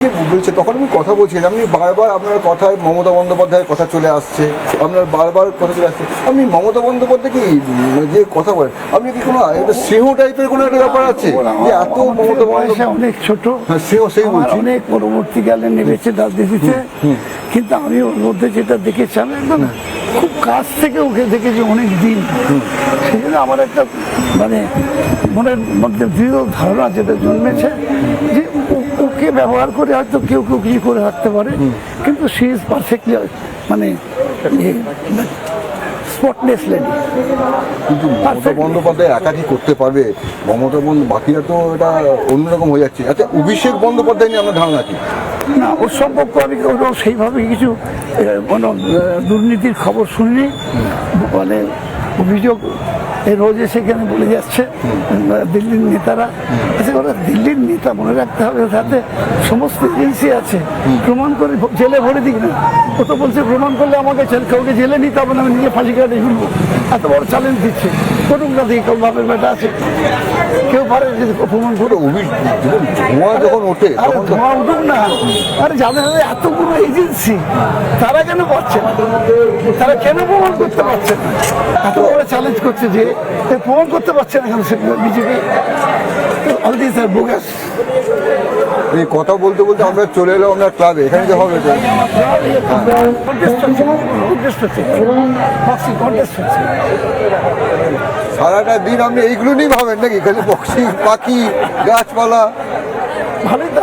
বলছে তখন আমি কথা বলছিলাম, আপনি বারবার আপনার কথায় মমতা বন্দ্যোপাধ্যায়ের কথা চলে আসছে, আপনার বারবার কথা চলে আসছে। আপনি মমতা বন্দ্যোপাধ্যায় কি যে কথা বলেন, আপনি কি কোনো একটা সিংহ টাইপের কোনো একটা ব্যাপার আছে যে এত মমতা বন্দ্যোপাধ্যায়? অনেক ছোট, সিংহ, সেই বলছি। অনেক পরবর্তীকালে নেমেছে রাজনীতিতে, কিন্তু আমি ওর মধ্যে যেটা দেখেছি, আমি একদম খুব কাছ থেকে ওকে দেখেছি অনেক দিন। সেই জন্য আমার একটা মানে মনের মধ্যে দৃঢ় ধারণা যেটা জন্মেছে যে ওকে ব্যবহার করে হয়তো কেউ কেউ কিছু করে রাখতে পারে, কিন্তু সি ইজ পারফেক্টলি মানে স্পটলেস লেডি। কিন্তু মমতা বন্দ্যোপাধ্যায় একা কি করতে পারবে? মমতা বাকিরা তো এটা অন্যরকম হয়ে যাচ্ছে। আচ্ছা, অভিষেক বন্দ্যোপাধ্যায় নিয়ে আপনার ধারণা কি? না, ওর সম্পর্ক আমি ওরও সেইভাবে কিছু কোনো দুর্নীতির খবর শুনিনি। মানে অভিযোগ রোজ সেখানে বলে যাচ্ছে দিল্লির নেতারা। আচ্ছা, ওরা দিল্লির নেতা, মনে রাখতে হবে তাতে সমস্ত এজেন্সি আছে, প্রমাণ করে জেলে ভরে দিক না। ও তো বলছে প্রমাণ করলে আমাকে কাউকে জেলে নিতে হবে না, আমি নিজে ফাঁসি কাটে ঝুলবো। এত বড় চ্যালেঞ্জ দিচ্ছে, করুক না দিকে, বাপের বেটা আছে, কেউ পারে যদি প্রমাণ করে। ধোঁয়া যখন ওঠে আরে ধোঁয়া উঠুক না, আরে যাদের এতগুলো এজেন্সি, তারা কেন পাচ্ছে না? তারা কেন প্রমাণ করতে পারছে না? এত বড় চ্যালেঞ্জ করছে যে প্রমাণ করতে পারছে না কেন BJP? All this are bogus. এই কথা বলতে বলতে আমরা চলে এলাম আপনার ক্লাবে, এখানে যে হবে সারাটা দিন আপনি এইগুলো নিয়েই ভাবেন নাকি? খালি বক্সিং, পাখি, গাছপালা। ভালোই তো